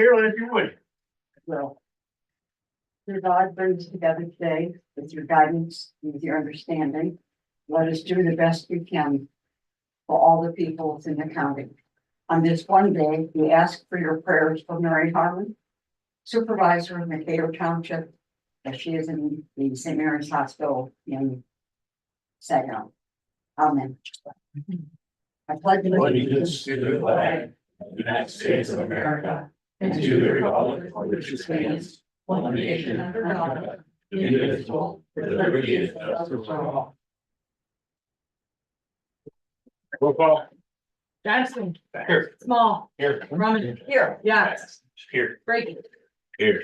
Carolyn, if you would. Well, dear God, bring us together today with your guidance, with your understanding. Let us do the best we can for all the people within the county. On this one day, we ask for your prayers for Mary Harlan, supervisor of Decatur Township, as she is in the St. Mary's Hospital in Saginaw. Amen. I pledge Allegiance to the flag of the United States of America and to the republic for which it stands, one nation under God, indivisible, with liberty and justice for all. Roll call. Johnson, Here. Small, Here. Roman, here, yes, Here. Brady. Here.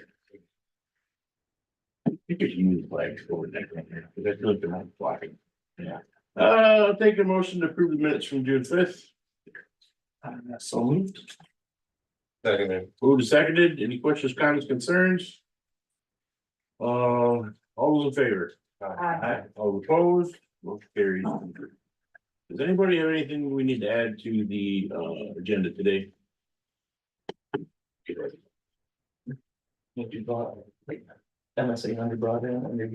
You could use flags over there, because that's really the one flag. Yeah. Take a motion to approve the minutes from June 5th. So moved. Seconded. Moved and seconded. Any questions, comments, concerns? All those in favor? Aye. All opposed? Motion carries. Does anybody have anything we need to add to the agenda today? MSA under brought in under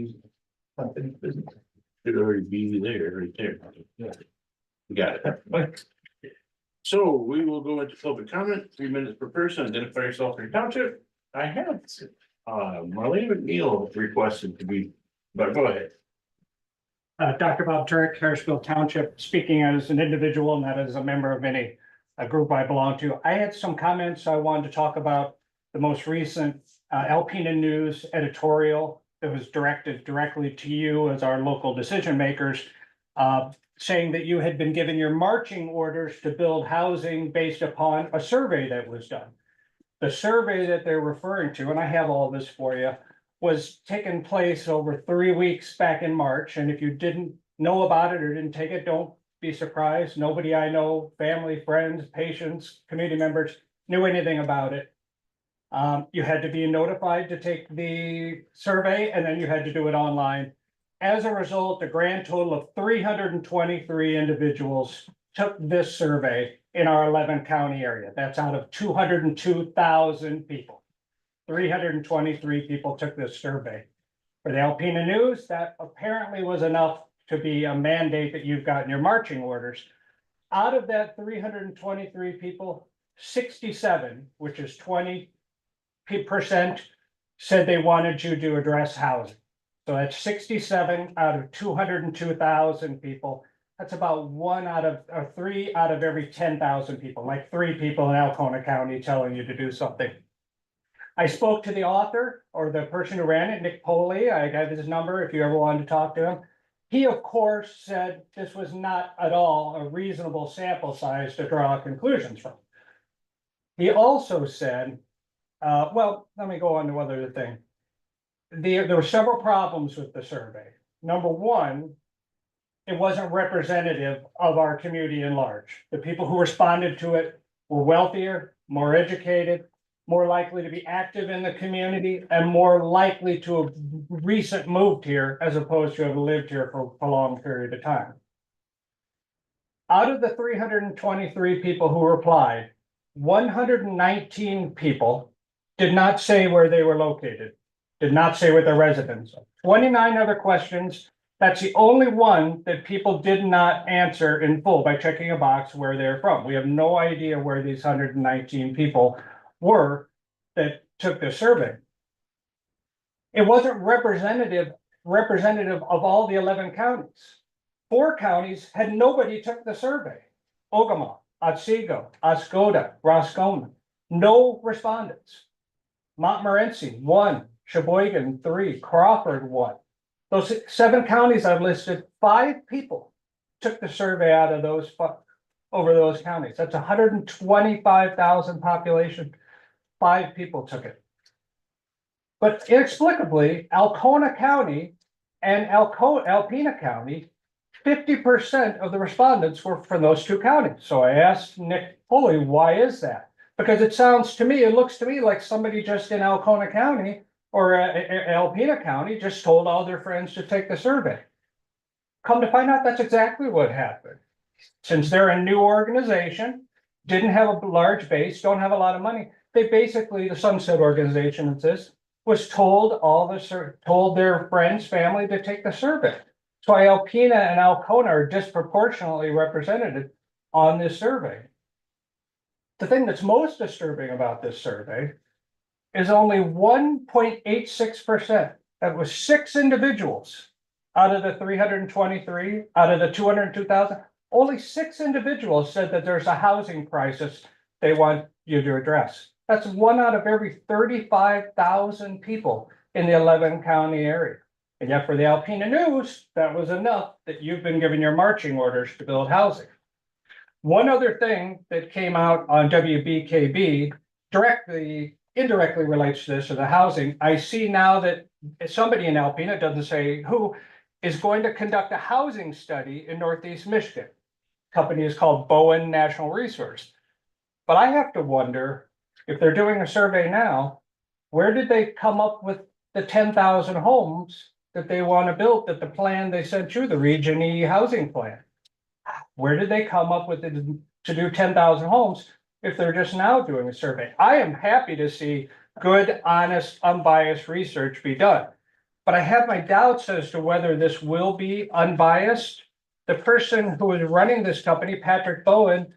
unfinished business. Should already be there, right there. We got it. So we will go into public comment, 3 minutes per person, identify yourself for your township. I have, Marlene McNeil requested to be, but go ahead. Dr. Bob Turek, Harrisville Township, speaking as an individual, not as a member of a group I belong to. I had some comments I wanted to talk about the most recent Alpena News editorial that was directed directly to you as our local decision makers, saying that you had been given your marching orders to build housing based upon a survey that was done. The survey that they're referring to, and I have all this for you, was taking place over 3 weeks back in March. And if you didn't know about it or didn't take it, don't be surprised. Nobody I know, family, friends, patients, community members, knew anything about it. You had to be notified to take the survey, and then you had to do it online. As a result, a grand total of 323 individuals took this survey in our 11 county area. That's out of 202,000 people. 323 people took this survey. For the Alpena News, that apparently was enough to be a mandate that you've got in your marching orders. Out of that 323 people, 67, which is 20%, said they wanted you to address housing. So that's 67 out of 202,000 people. That's about 3 out of every 10,000 people, like 3 people in Alcona County telling you to do something. I spoke to the author or the person who ran it, Nick Poley. I got his number if you ever wanted to talk to him. He, of course, said this was not at all a reasonable sample size to draw conclusions from. He also said, well, let me go on to one other thing. There were several problems with the survey. Number one, it wasn't representative of our community in large. The people who responded to it were wealthier, more educated, more likely to be active in the community, and more likely to have recent moved here as opposed to have lived here for a prolonged period of time. Out of the 323 people who replied, 119 people did not say where they were located, did not say what their residence. 29 other questions. That's the only one that people did not answer in full by checking a box where they're from. We have no idea where these 119 people were that took the survey. It wasn't representative of all the 11 counties. 4 counties had nobody took the survey. Ogama, Otsego, Oscoda, Roscommon, no respondents. Montmorency, 1, Sheboygan, 3, Crawford, 1. Those 7 counties I've listed, 5 people took the survey out of those over those counties. That's 125,000 population. 5 people took it. But inexplicably, Alcona County and Alpena County, 50% of the respondents were from those 2 counties. So I asked Nick Pulley, why is that? Because it looks to me like somebody just in Alcona County or Alpena County just told all their friends to take the survey. Come to find out, that's exactly what happened. Since they're a new organization, didn't have a large base, don't have a lot of money, they basically, the Sunset Organization, it says, was told told their friends, family to take the survey. That's why Alpena and Alcona are disproportionately represented on this survey. The thing that's most disturbing about this survey is only 1.86%. That was 6 individuals out of the 323, out of the 202,000. Only 6 individuals said that there's a housing crisis they want you to address. That's 1 out of every 35,000 people in the 11 county area. And yet for the Alpena News, that was enough that you've been given your marching orders to build housing. One other thing that came out on WBKB indirectly relates to this, or the housing. I see now that somebody in Alpena, doesn't say who, is going to conduct a housing study in Northeast Michigan. Company is called Bowen National Resource. But I have to wonder, if they're doing a survey now, where did they come up with the 10,000 homes that they want to build, that the plan they sent you, the Region E housing plan? Where did they come up with it to do 10,000 homes if they're just now doing a survey? I am happy to see good, honest, unbiased research be done. But I have my doubts as to whether this will be unbiased. The person who is running this company, Patrick Bowen,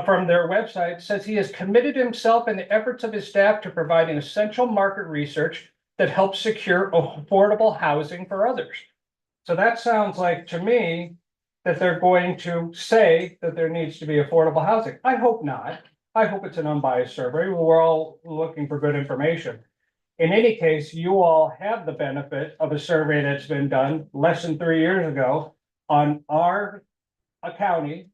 from their website, says he has committed himself and the efforts of his staff to providing essential market research that helps secure affordable housing for others. So that sounds like, to me, that they're going to say that there needs to be affordable housing. I hope not. I hope it's an unbiased survey. We're all looking for good information. In any case, you all have the benefit of a survey that's been done less than 3 years ago on our county.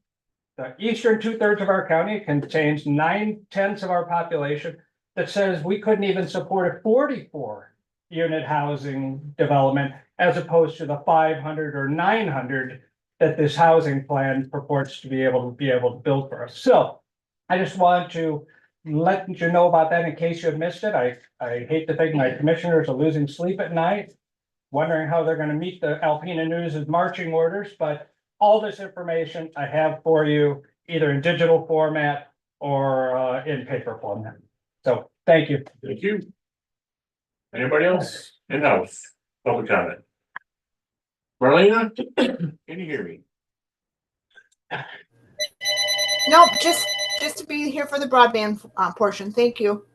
The eastern 2/3 of our county contains 9/10 of our population, that says we couldn't even support a 44-unit housing development as opposed to the 500 or 900 that this housing plan purports to be able to build for us. So I just wanted to let you know about that in case you have missed it. I hate to think my commissioners are losing sleep at night, wondering how they're going to meet the Alpena News' marching orders, but all this information I have for you, either in digital format or in paper format. So thank you. Thank you. Anybody else in-house, public comment? Marlena, can you hear me? Nope, just to be here for the broadband portion. Thank you.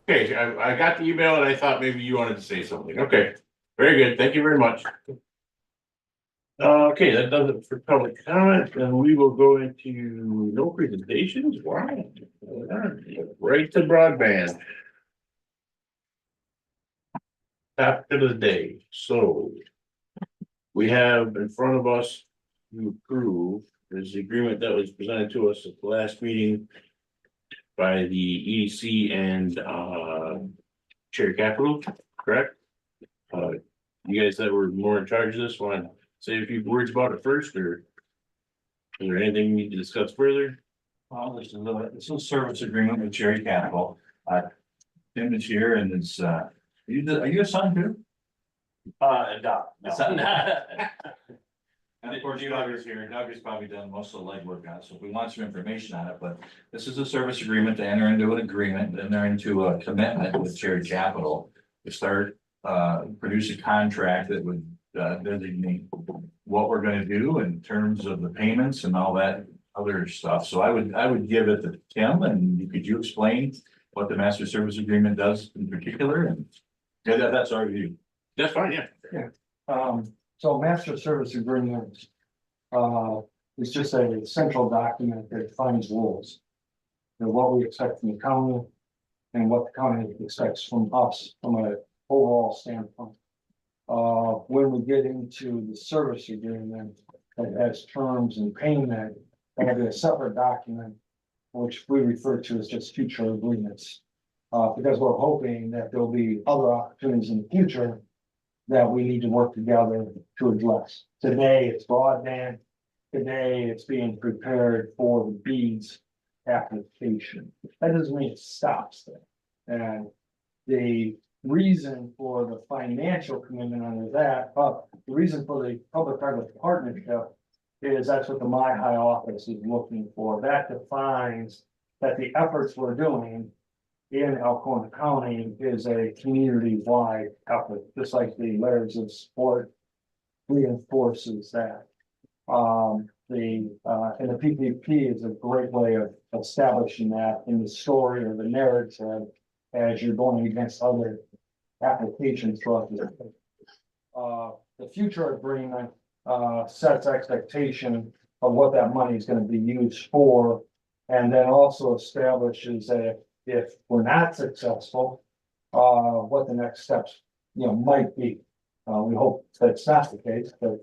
Okay, I got the email and I thought maybe you wanted to say something. Okay, very good. Thank you very much. Okay, that does it for public comment, and we will go into no presentations. Wow. Right to broadband. After the day, so we have in front of us to approve is the agreement that was presented to us at the last meeting by the EDC and Cherry Capital, correct? You guys that were more in charge of this want to say a few words about it first, or is there anything you need to discuss further? Well, this is a service agreement with Cherry Capital. Tim is here and is, are you a son too? Adopt. And of course, Doug is here. Doug has probably done most of the legwork on it, so if we want some information on it, but this is a service agreement to enter into an agreement, enter into a commitment with Cherry Capital to start, produce a contract that would, designate what we're gonna do in terms of the payments and all that other stuff. So I would give it to Tim, and could you explain what the master service agreement does in particular? And yeah, that's our view. That's fine, yeah. So master service agreement, is just a central document that defines rules. And what we expect from the county and what the county expects from us from an overall standpoint. When we get into the service agreement that has terms and payment, that'll be a separate document, which we refer to as just future agreements. Because we're hoping that there'll be other opportunities in the future that we need to work together to address. Today, it's broadband. Today, it's being prepared for the BEADS application. That doesn't mean it stops there. And the reason for the financial commitment under that, the reason for the public-private partnership is that's what the My High office is looking for. That defines that the efforts we're doing in Alcona County is a community-wide effort, just like the letters of support reinforces that. And the PPP is a great way of establishing that in the story or the narrative as you're going against other applications throughout the state. The future agreement, sets expectation of what that money is gonna be used for. And then also establishes that if we're not successful, what the next steps, might be. We hope that's not the case, but,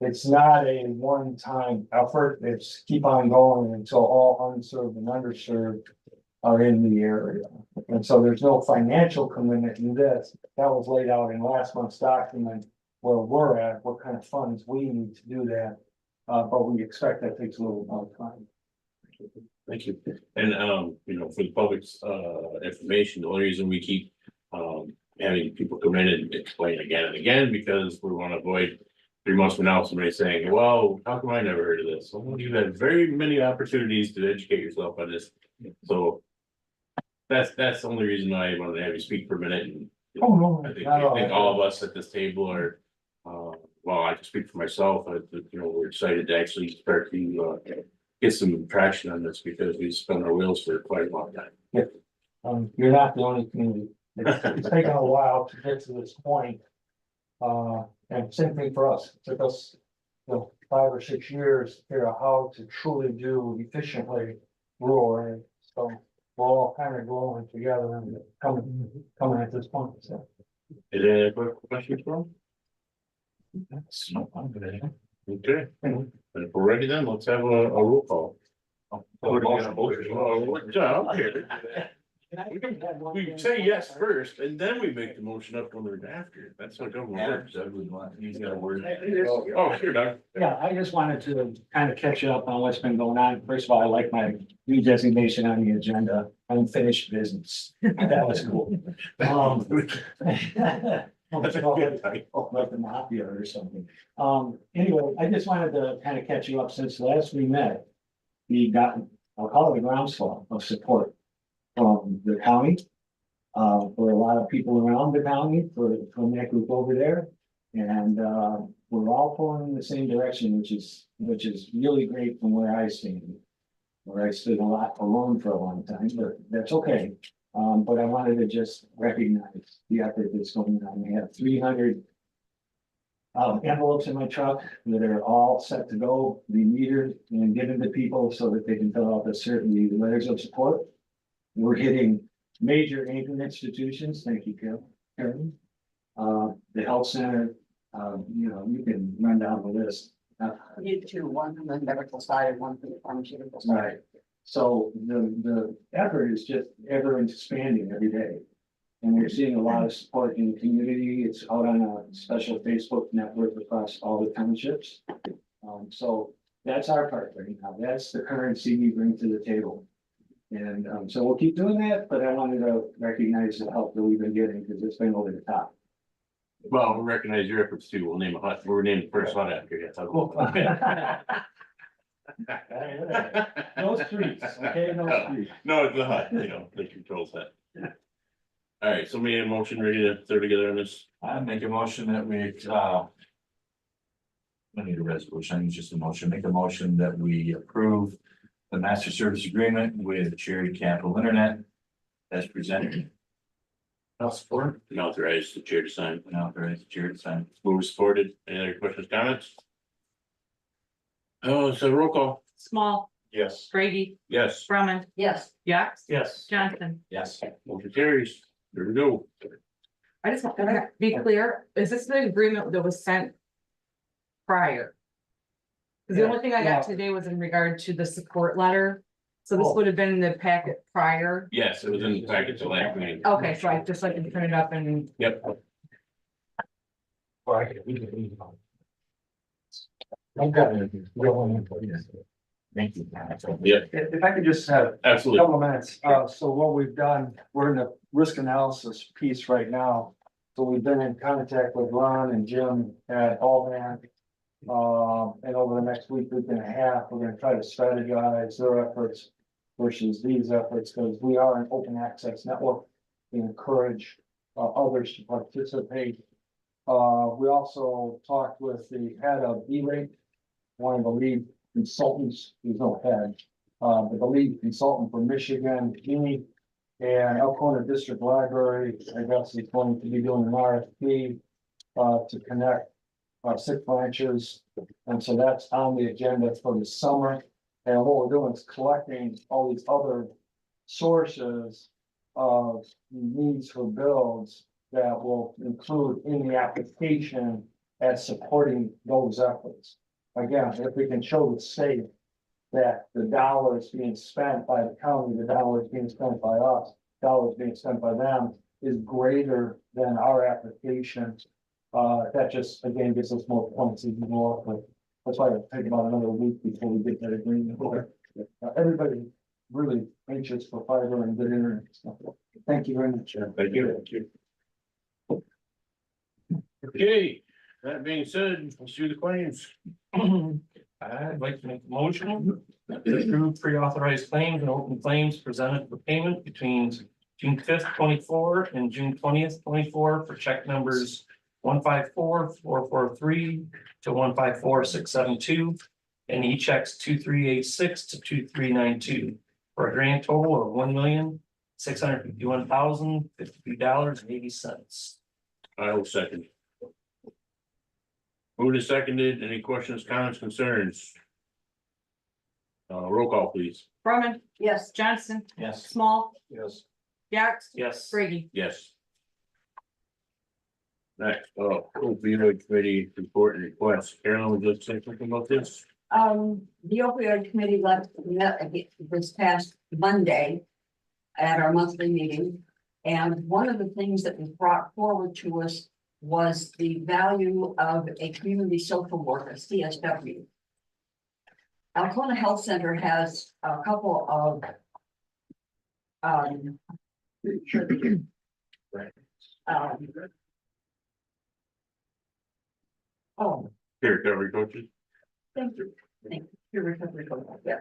it's not a one-time effort. It's keep on going until all unserved and underserved are in the area. And so there's no financial commitment in this. That was laid out in last month's document where we're at, what kind of funds we need to do that. But we expect that takes a little more time. Thank you. And, for the public's, information, the only reason we keep, having people come in and explain again and again, because we want to avoid 3 months from now, somebody saying, well, how come I never heard of this? Well, you've had very many opportunities to educate yourself on this. So that's the only reason why I wanted to have you speak for a minute. And Oh, no. I think all of us at this table are, well, I can speak for myself, we're excited to actually start to, get some traction on this because we've spun our wheels for quite a long time. You're not the only community. It's taken a while to get to this point. And same thing for us. It took us, 5 or 6 years to figure out how to truly do efficiently rural area. So we're all kind of growing together and coming at this point, so. Is there any quick questions for him? Okay, and if we're ready then, let's have a roll call. Good job. We say yes first, and then we make the motion up when we're after. That's how government works. He's got a word. Oh, sure, Doug. Yeah, I just wanted to kind of catch up on what's been going on. First of all, I like my new designation on the agenda, unfinished business. That was cool. That's a good title. Like the mafia or something. Anyway, I just wanted to kind of catch you up since last we met. We got, I'll call it a groundswell of support from the county. For a lot of people around the county, from that group over there. And, we're all pulling in the same direction, which is really great from where I stand. Where I stood a lot alone for a long time, but that's okay. But I wanted to just recognize the effort that's going on. We have 300 envelopes in my truck that are all set to go, be metered and given to people so that they can fill out the letters of support. We're hitting major anchor institutions. Thank you, Karen. The health center, you can run down the list. You two, one from the medical side, one from the pharmaceutical side. Right. So the effort is just ever expanding every day. And we're seeing a lot of support in the community. It's out on a special Facebook network across all the townships. So that's our part right now. That's the currency we bring to the table. And so we'll keep doing that, but I wanted to recognize the help that we've been getting because it's been over the top. Well, we recognize your efforts too. We'll name a hut. We're naming the first hut after you. No streets, okay, no streets. No, it's the hut, the controls that. All right, so made a motion ready to throw together on this. I make a motion that we, I need a resolution, it's just a motion, make a motion that we approve the master service agreement with Cherry Capital Internet as presented. I'll support. And authorize the chair to sign. And authorize the chair to sign. Move supported. Any other questions, comments? Oh, so roll call. Small, Yes. Brady, Yes. Brumman, Yes, Yax, Yes. Johnson. Yes. Motion carries. There we go. I just want to be clear, is this the agreement that was sent prior? Because the only thing I got today was in regard to the support letter. So this would have been in the packet prior. Yes, it was in the package of last meeting. Okay, so I just like to print it up and Yep. I've got it. Thank you. Yep, If I could just have a absolutely. couple of minutes, so what we've done, we're in the risk analysis piece right now. So we've been in contact with Ron and Jim at Allman. And over the next week and a half, we're gonna try to strategize their efforts versus these efforts, because we are an open access network. We encourage others to participate. We also talked with the head of E-Rate, one of the lead consultants, there's no head, but the lead consultant for Michigan, me, and Elkhorn District Library, I guess is going to be doing an RFP to connect 6 branches. And so that's on the agenda for the summer. And what we're doing is collecting all these other sources of needs for builds that will include in the application as supporting those efforts. Again, if we can show the state that the dollars being spent by the county, the dollars being spent by us, dollars being spent by them is greater than our application. That just, again, gives us more points even more, but that's why it'll take about another week before we get that agreement. Everybody really anxious for fiber and good internet stuff. Thank you very much. Thank you. Okay, that being said, let's do the claims. I'd like to make a motion to approve pre-authorized claims and open claims presented for payment between June 5th, 24 and June 20th, 24 for check numbers 154-443 to 154-672 and e-checks 2386 to 2392 for a grand total of $1,651,052.80. I will second. Moved and seconded. Any questions, comments, concerns? Roll call, please. Brumman, Yes, Johnson, Yes. Small, Yes. Yax, Yes. Brady. Yes. Next, opioid committee report and request. Carolyn, would you like to say something about this? the opioid committee met again this past Monday at our monthly meeting. And one of the things that was brought forward to us was the value of a community social worker, CSW. Alcona Health Center has a couple of um, oh, Here, recovery coaches. thank you. Your recovery coach, yeah,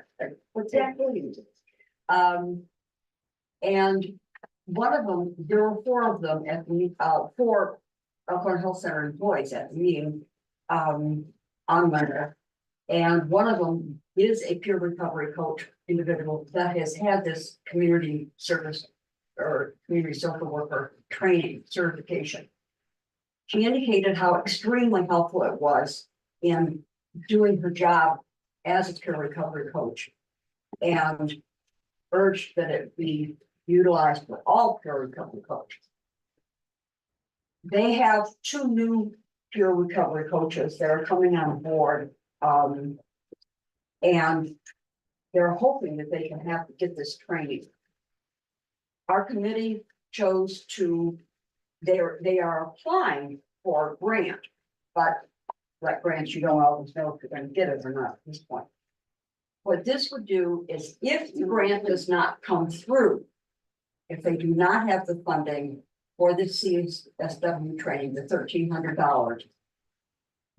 exactly. And one of them, there were 4 of them at the, 4 Elkhorn Health Center employees at the meeting, on Monday. And one of them is a peer recovery coach individual that has had this community service or community social worker training certification. She indicated how extremely helpful it was in doing her job as a peer recovery coach and urged that it be utilized for all peer recovery coaches. They have 2 new peer recovery coaches that are coming on board. And they're hoping that they can get this training. Our committee chose to, they are applying for a grant, but like grants, you don't always know if you're going to get it or not at this point. What this would do is if the grant does not come through, if they do not have the funding for the CSW training, the $1,300,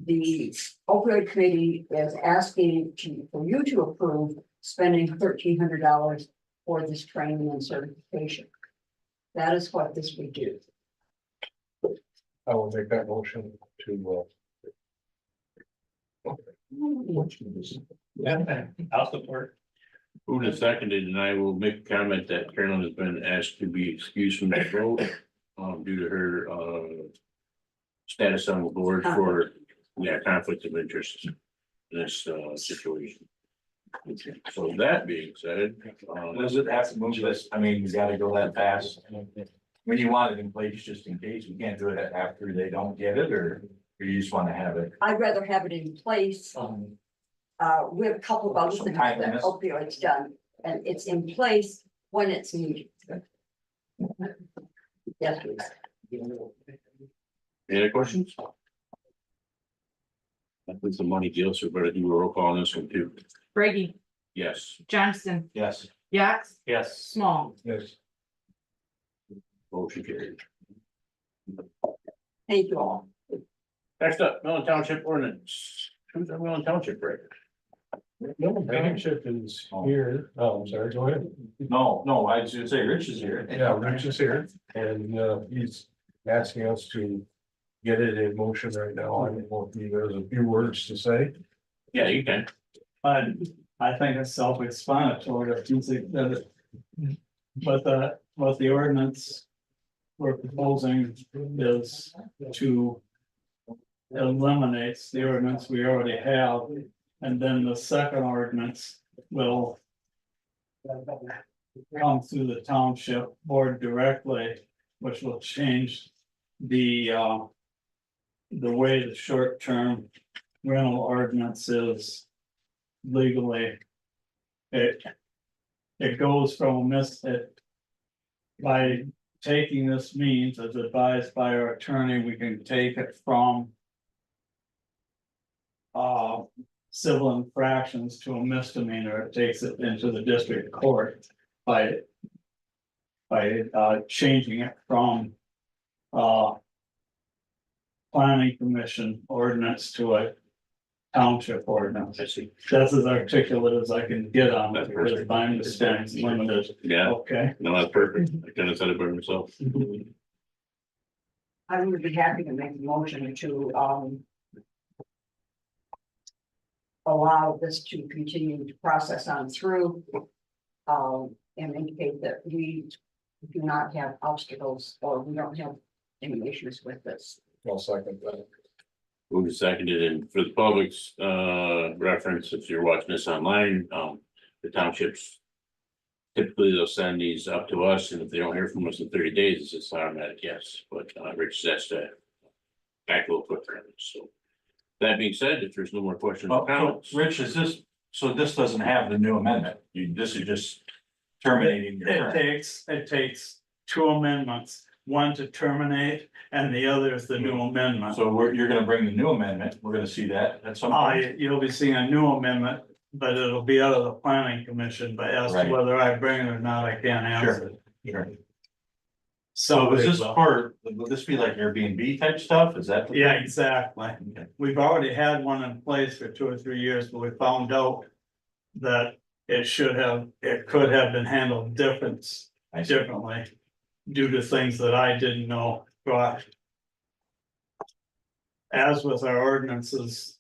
the opioid committee is asking for you to approve spending $1,300 for this training and certification. That is what this would do. I will make that motion to. Yeah, I'll support. Moved and seconded, and I will make a comment that Carolyn has been asked to be excused from that vote due to her status on the board for conflict of interest in this situation. So that being said, Does it have to move this? I mean, you gotta go that fast. When you want it in place, just in case, you can't do it after they don't get it, or you just wanna have it. I'd rather have it in place. We have a couple of other Some things that timeliness. opioids done, and it's in place when it's needed. Yes, please. any other questions? I think it's a money deal, so we better do a roll call on this one too. Brady, Yes, Johnson, Yes. Yax, Yes. Small. Yes. motion carried. Thank you all. Next up, Millen Township ordinance. Who's our Millen Township record? No, Township is here. Oh, I'm sorry, go ahead. No, I was gonna say Rich is here. Yeah, Rich is here and he's asking us to get it in motion right now. I don't know if he has a few words to say. Yeah, you can. I think it's self-explanatory, if you think that it. What the ordinance we're proposing is to eliminates the ordinance we already have, and then the second ordinance will come through the township board directly, which will change the way the short-term rental ordinance is legally. It goes from by taking this means as advised by our attorney, we can take it from civil infractions to a misdemeanor. It takes it into the district court by changing it from planning commission ordinance to a township ordinance. I see. That's as articulate as I can get on it, That's perfect. because my understanding is limited. Yeah, Okay. no, that's perfect. I kind of said it by myself. I would be happy to make a motion to, allow this to continue to process on through, and indicate that we do not have obstacles or we don't have any issues with this. I'll second that. Moved and seconded, and for the public's reference, if you're watching this online, the townships. Typically, they'll send these up to us, and if they don't hear from us in 30 days, it's just automatic yes, but Rich says to. Back a little quicker, so. That being said, if there's no more questions or Well, comments. so, Rich, is this, so this doesn't have the new amendment, this is just terminating your term. It takes two amendments, one to terminate and the other is the new amendment. So you're gonna bring the new amendment, we're gonna see that at some point. You'll be seeing a new amendment, but it'll be out of the planning commission, but as to Right. whether I bring it or not, I can't answer. Sure. So So is this part, would this be like Airbnb type stuff, is that? Yeah, exactly. Okay. We've already had one in place for 2 or 3 years, but we found out that it could have been handled differently due to things that I didn't know. But as with our ordinances,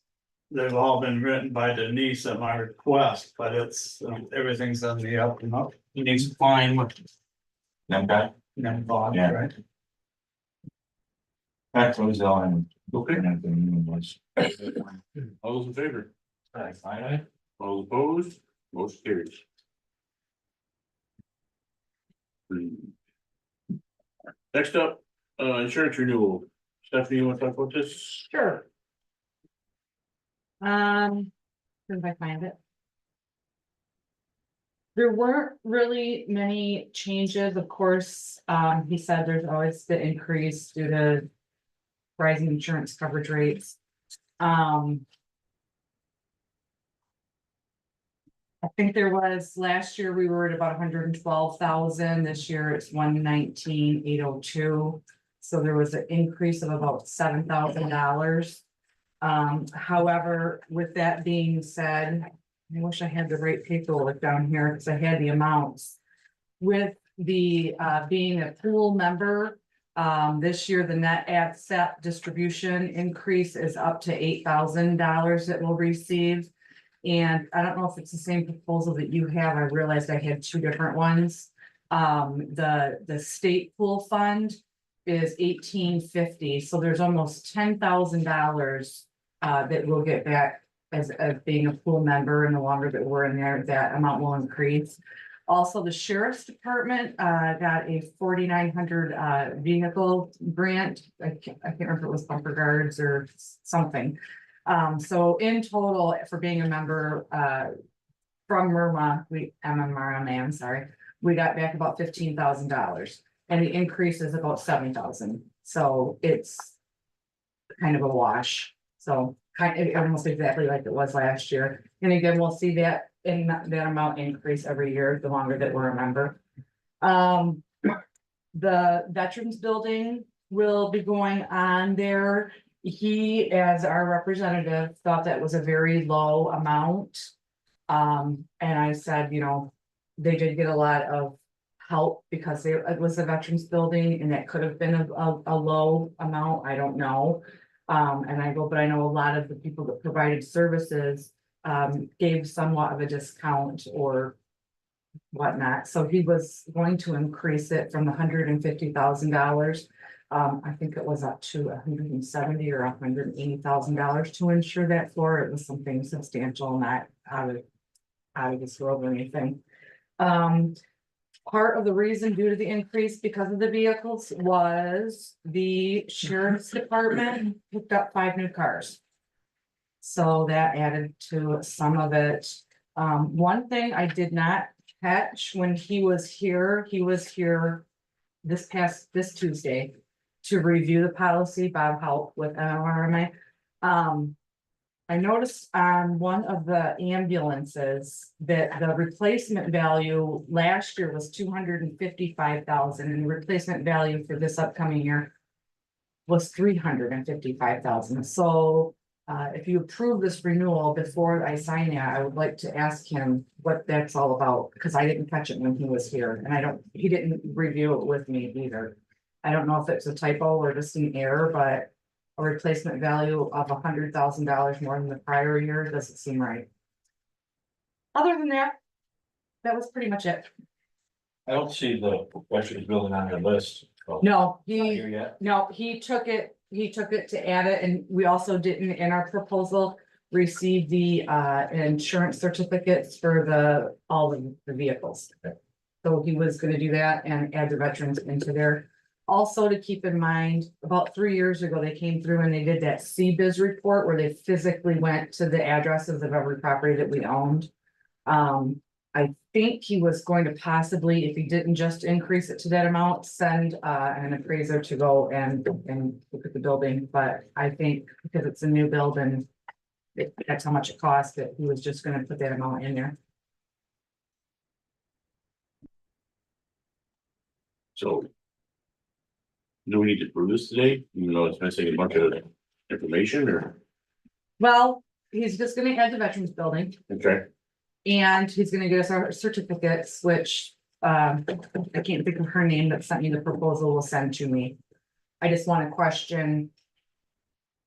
they've all been written by Denise at my request, but it's, everything's on the up and up. He's fine with Okay, them, Bob, Yeah. right? that was all I'm. Okay. Was. All those in favor? Aye. All opposed? Motion carries. Next up, insurance renewal. Stephanie, you want to talk about this? Sure. If I find it. There weren't really many changes, of course, he said there's always the increase due to rising insurance coverage rates. I think there was, last year we were at about 112,000, this year it's 119,802. So there was an increase of about $7,000. However, with that being said, I wish I had the right paperwork down here because I had the amounts. With the being a pool member, this year the net asset distribution increase is up to $8,000 that we'll receive. And I don't know if it's the same proposal that you have. I realized I had two different ones. The state pool fund is $1,850, so there's almost $10,000 that we'll get back as being a pool member, and the longer that we're in there, that amount will increase. Also, the sheriff's department got a 4,900 vehicle grant. I can't remember if it was bumper guards or something. So in total, for being a member from MRMA, I'm sorry, we got back about $15,000, and the increase is about 7,000. So it's kind of a wash. So almost exactly like it was last year. And again, we'll see that in that amount increase every year, the longer that we're a member. The Veterans Building will be going on there. He, as our representative, thought that was a very low amount. And I said, you know, they did get a lot of help because it was a veterans building and that could have been a low amount, I don't know. And I go, but I know a lot of the people that provided services, gave somewhat of a discount or whatnot, so he was going to increase it from $150,000. I think it was up to $170,000 or $180,000 to insure that floor. It was something substantial, not out of this world or anything. Part of the reason due to the increase because of the vehicles was the sheriff's department picked up 5 new cars. So that added to some of it. One thing I did not catch when he was here this Tuesday to review the policy, Bob helped with NLRMA. I noticed on one of the ambulances that the replacement value last year was $255,000 and the replacement value for this upcoming year was $355,000. So if you approve this renewal before I sign it, I would like to ask him what that's all about, because I didn't catch it when he was here and he didn't review it with me either. I don't know if it's a typo or just an error, but a replacement value of $100,000 more than the prior year doesn't seem right. Other than that, that was pretty much it. I don't see the veterans building on your list. so- No, Not here yet. No, he took it to add it, and we also didn't, in our proposal, receive the insurance certificates for all the vehicles. Okay. So he was gonna do that and add the veterans into there. Also to keep in mind, about 3 years ago, they came through and they did that CBIZ report where they physically went to the addresses of every property that we owned. I think he was going to possibly, if he didn't just increase it to that amount, send an appraiser to go and look at the building, but I think because it's a new build and that's how much it costs, that he was just gonna put that amount in there. So. Do we need to prove this today, even though it's missing a bunch of information or, Well, he's just gonna add the veterans building okay, and he's gonna get us our certificates, which I can't think of her name that sent me the proposal will send to me. I just wanna question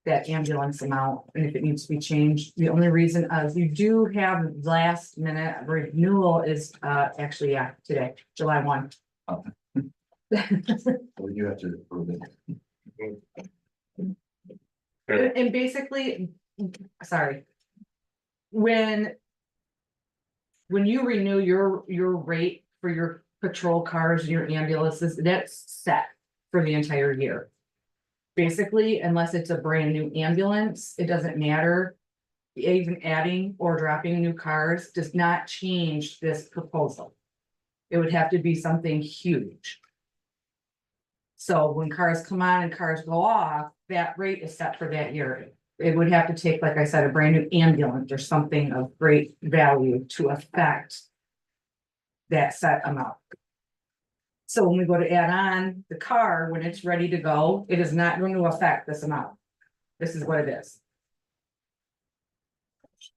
that ambulance amount and if it needs to be changed. The only reason you do have last minute renewal is actually, yeah, today, July 1. Well, you have to approve it. And basically, sorry. When you renew your rate for your patrol cars and your ambulances, that's set for the entire year. Basically, unless it's a brand new ambulance, it doesn't matter. Even adding or dropping new cars does not change this proposal. It would have to be something huge. So when cars come on and cars go off, that rate is set for that year. It would have to take, like I said, a brand new ambulance or something of great value to affect that set amount. So when we go to add on the car, when it's ready to go, it is not going to affect this amount. This is what it is.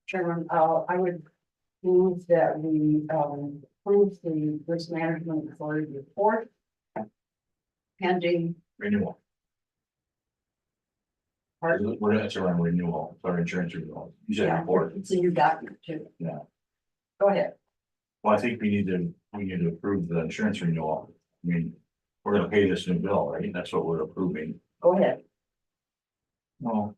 Chairman, I would move that we approve the risk management authority report. Pending. Renewal. We're that's around renewal, our insurance renewal. You said report. It's a new document too. Yeah. Go ahead. Well, I think we need to approve the insurance renewal. I mean, we're gonna pay this new bill, right? That's what we're approving. Go ahead. No,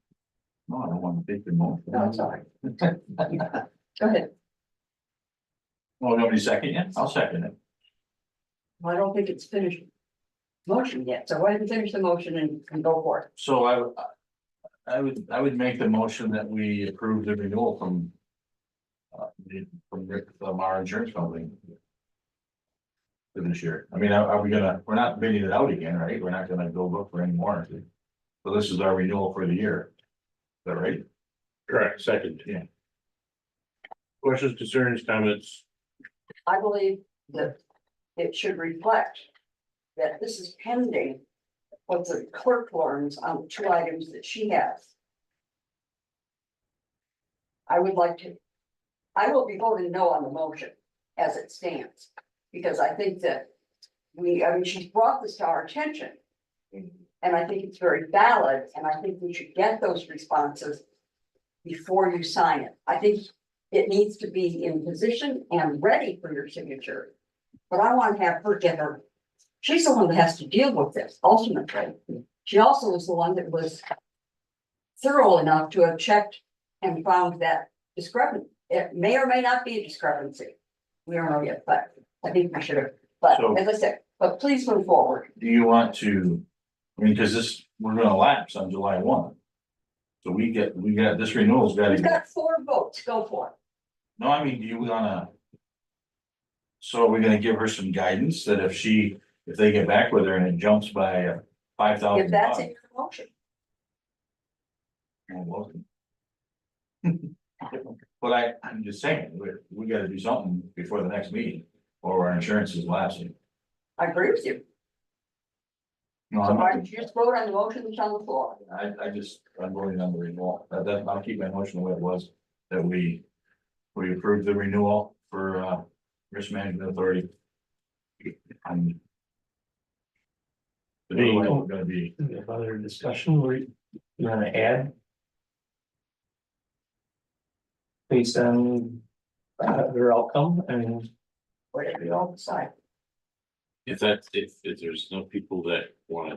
I don't want to take the motion. No, it's all right. Go ahead. Well, nobody second yet? I'll second it. Well, I don't think it's finished motion yet, so go ahead and finish the motion and go for it. So I would make the motion that we approve the renewal from our insurance company. For this year. I mean, we're not bidding it out again, right? We're not gonna go look for any more. So this is our renewal for the year. Is that right? correct, second. Yeah. Questions, concerns, comments? I believe that it should reflect that this is pending what the clerk learns on the 2 items that she has. I would like to I will be voting no on the motion as it stands. Because I think that I mean, she's brought this to our attention. And I think it's very valid, and I think we should get those responses before you sign it. I think it needs to be in position and ready for your signature. But I want to have her get her, she's the one that has to deal with this ultimately. She also was the one that was thorough enough to have checked and found that discrepancy. It may or may not be a discrepancy. We don't know yet, but I think we should have, but So- as I said, but please move forward. Do you want to, I mean, cause this, we're gonna lapse on July 1. So we got, this renewal's gotta. We've got 4 votes, go for it. No, I mean, do you wanna? So are we gonna give her some guidance that if they get back with her and it jumps by $5,000? If that's in your motion. But I'm just saying, we gotta do something before the next meeting, or our insurance is lapsing. I agree with you. No, So I'm why not, don't you just vote on the motion that's on the floor? I'm voting on the renewal, I'll keep my motion the way it was, that we approve the renewal for, risk management authority. And the new one is gonna be, If other discussion, where you wanna add? Based on their outcome, I mean, Whatever you all decide. If there's no people that wanna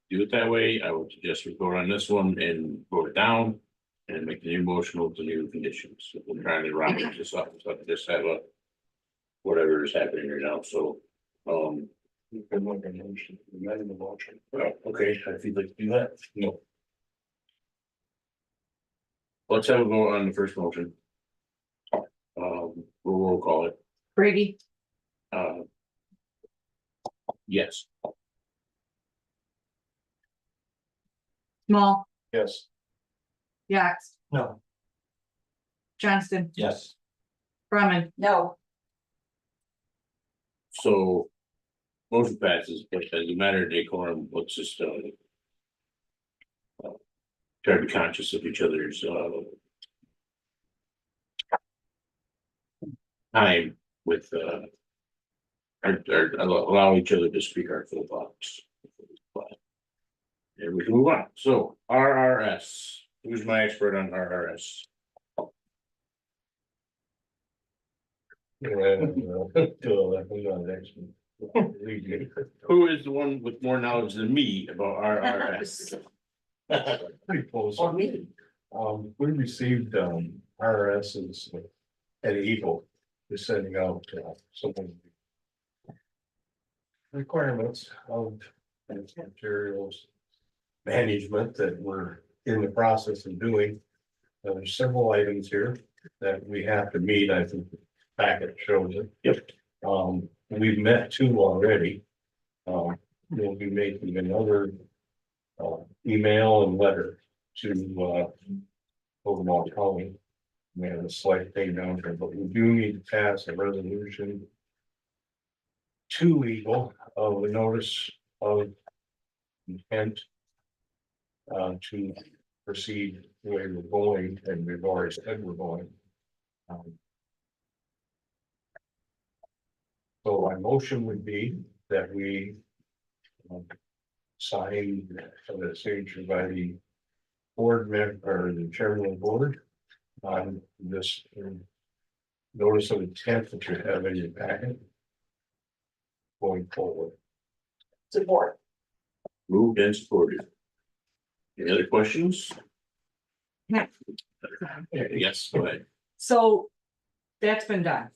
do it that way, I would suggest we vote on this one and vote it down. And make the new motion with the new conditions. We're trying to round this up, so I can just have whatever is happening right now, so, well, okay, if you'd like to do that, no. Let's have a vote on the first motion. We'll call it, Brady, yes. Small, yes. Yax, no, Johnston, Yes. Brumman, No, So. Motion passes, but as a matter of decorum, let's just, try to be conscious of each other's, time with, allow each other to speak our full thoughts. And we can move on, so RRS, who's my expert on RRS? Who is the one with more knowledge than me about RRS? Pretty close. or me. We received, RS's at Eagle, they're sending out, some requirements of materials management that we're in the process of doing. There's several items here that we have to meet, I think the packet shows it. Yep. We've met 2 already. We'll be making another email and letter to Ogama County. We have a slight thing down here, but we do need to pass a resolution to Eagle of a notice of intent to proceed the way we're going, and we've already said we're going. So my motion would be that we sign the signature by the board member or the chairman of the board on this notice of intent that you have in your packet going forward. Support. Moved and supported. Any other questions? Yeah. Yes, go ahead. so that's been done.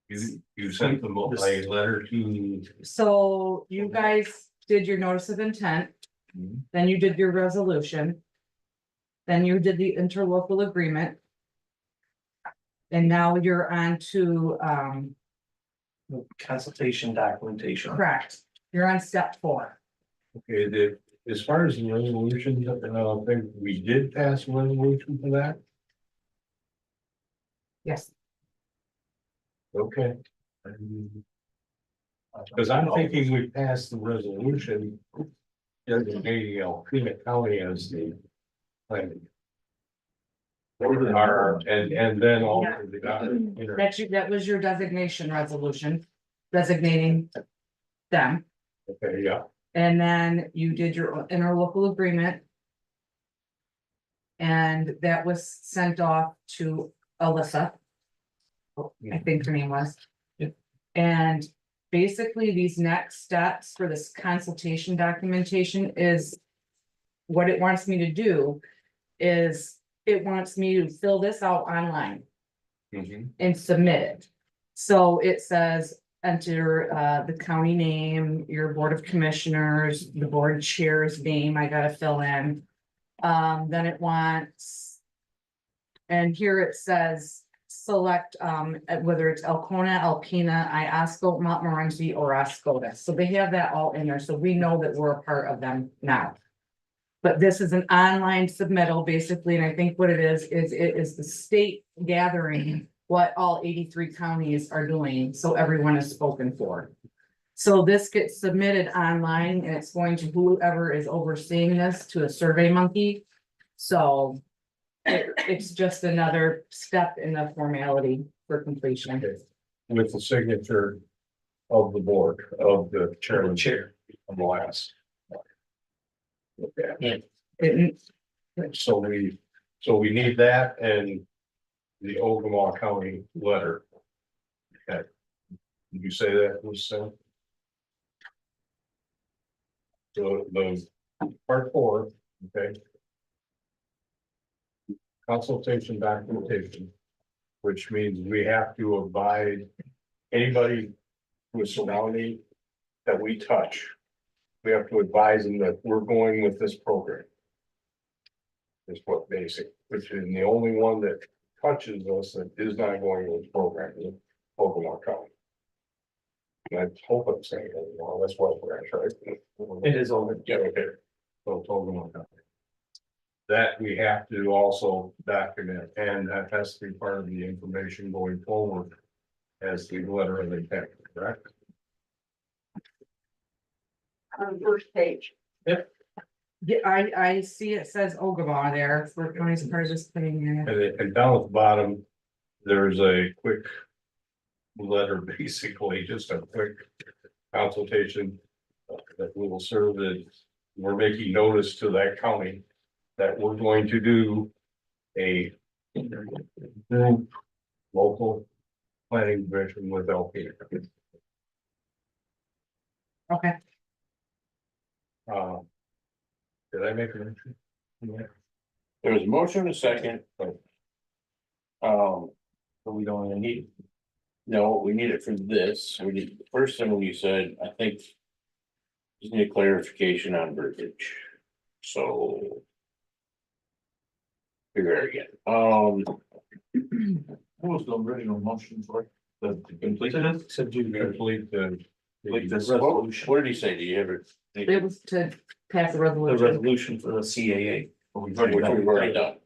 You sent them a letter to. So you guys did your notice of intent, Mhm. then you did your resolution. Then you did the interlocal agreement. And now you're on to, consultation documentation. correct, you're on step 4. Okay, as far as the resolution, I think we did pass a resolution for that. Yes, Okay. Because I'm thinking we passed the resolution. Designating Alpena County as the planning. And then also the that was your designation resolution, designating them. okay, yeah, And then you did your interlocal agreement. And that was sent off to Alyssa. I think her name was. And basically, these next steps for this consultation documentation is. What it wants me to do is it wants me to fill this out online mhm, and submit it. So it says, enter the county name, your board of commissioners, the board chair's name, I gotta fill in. Then it wants. And here it says, select whether it's Alcona, Alpena, Iosco, Montmorency, or Oscoda. So they have that all in there, so we know that we're a part of them now. But this is an online submittal, basically, and I think what it is it is the state gathering what all 83 counties are doing, so everyone is spoken for. So this gets submitted online and it's going to whoever is overseeing this to a Survey Monkey. So it's just another step in the formality for completion. with the signature of the board, of the chairman of the last. Okay, It- so we need that and the Ogama County letter. Okay. Did you say that was the part 4, okay? Consultation documentation, which means we have to abide anybody who is surrounding that we touch. We have to advise them that we're going with this program. Is what basic, which is the only one that touches us that is not going with this program, is Ogama County. And I hope I'm saying that, well, that's what we're actually. It is over. Yeah, okay. So it's Ogama County. That we have to also document, and that has to be part of the information going forward. As the letter of intent, correct? On the first page. Yeah, I see it says Ogama there, for counties part of this thing. And down at the bottom, there's a quick letter, basically, just a quick consultation that we will serve that we're making notice to that county that we're going to do a group local planning division with LP. Okay, Did I make a mention? Yeah. There was a motion, and a second. But we don't even need. No, we need it for this. We need, the first thing you said, I think. Just need clarification on verbiage. So. Figure it again. What was the original motion for? The completed it? Said you complete the. Complete this What resolution. what did he say? Do you have it? it was to pass the The resolution. resolution for the CAA. We've Which we've already done.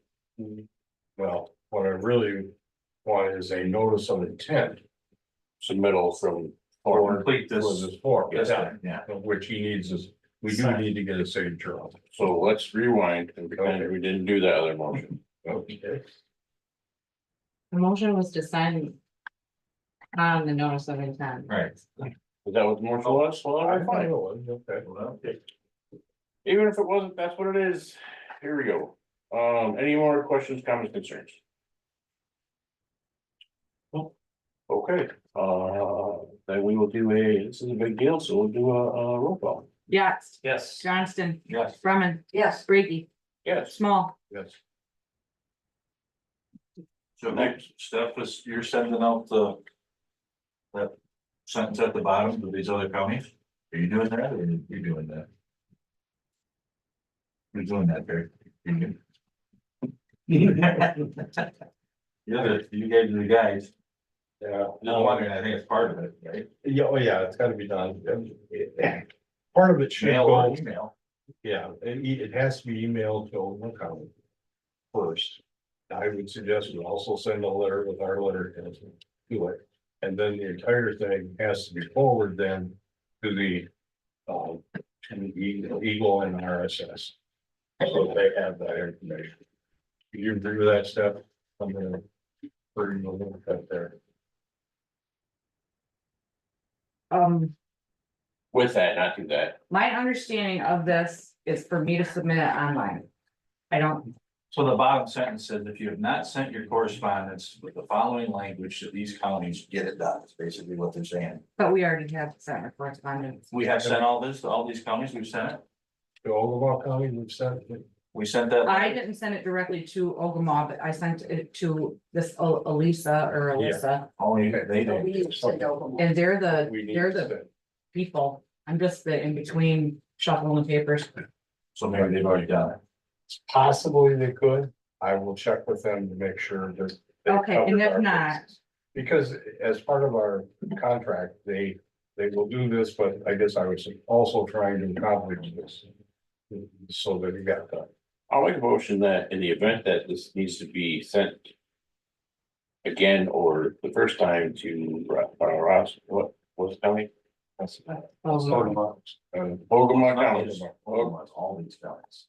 Well, what I really want is a notice of intent. Submittal from. Or complete this. For this form, Yes, yeah. which he needs is, we do need to get a signature on. So let's rewind and pretend we didn't do that other motion. Okay. The motion was to sign. On the notice of intent. Right. Is that what the motion was? Well, I I'm fine. Okay. Okay. Even if it wasn't, that's what it is. Here we go. Any more questions, comments, concerns? Okay, then we will do this is a big deal, so we'll do a roll call. Yes, Yes. Johnston, Yes. Brumman, Yes. Brady, Yes. Small. Yes. So next step is you're sending out the. That sentence at the bottom to these other counties. Are you doing that or are you doing that? You're doing that, Barry. You gave the guys. Yeah. No wonder, I think it's part of it, right? Yeah, oh yeah, it's gotta be done. Part of it should Mail or go, email. yeah, it has to be emailed to Oklahoma County. First, I would suggest we also send a letter with our letter to it. And then the entire thing has to be forwarded then to the Eagle and RSS. So they have that information. You agree with that, Steph? I'm gonna. Bring the link up there. With that, not do that. My understanding of this is for me to submit it online. I don't, So the bottom sentence says, if you have not sent your correspondence with the following language to these counties, get it done. It's basically what they're saying. but we already have sent our correspondence. We have sent all this to all these counties. We've sent it. To Ogama County, we've sent it. We sent that. I didn't send it directly to Ogama, but I sent it to this Elisa or Alyssa, Oh, they So did. we need to send over more. and they're We need they're to the send. people. I'm just the in between shuffling the papers. So maybe they've already done it. Possibly they could. I will check with them to make sure that. they Okay, and covered if our not- bases. Because as part of our contract, they will do this, but I guess I was also trying to accomplish this. So that it got done. I'll make a motion that in the event that this needs to be sent. Again, or the first time to Ross, what was the county? Ogama. Ogama County. All these counties.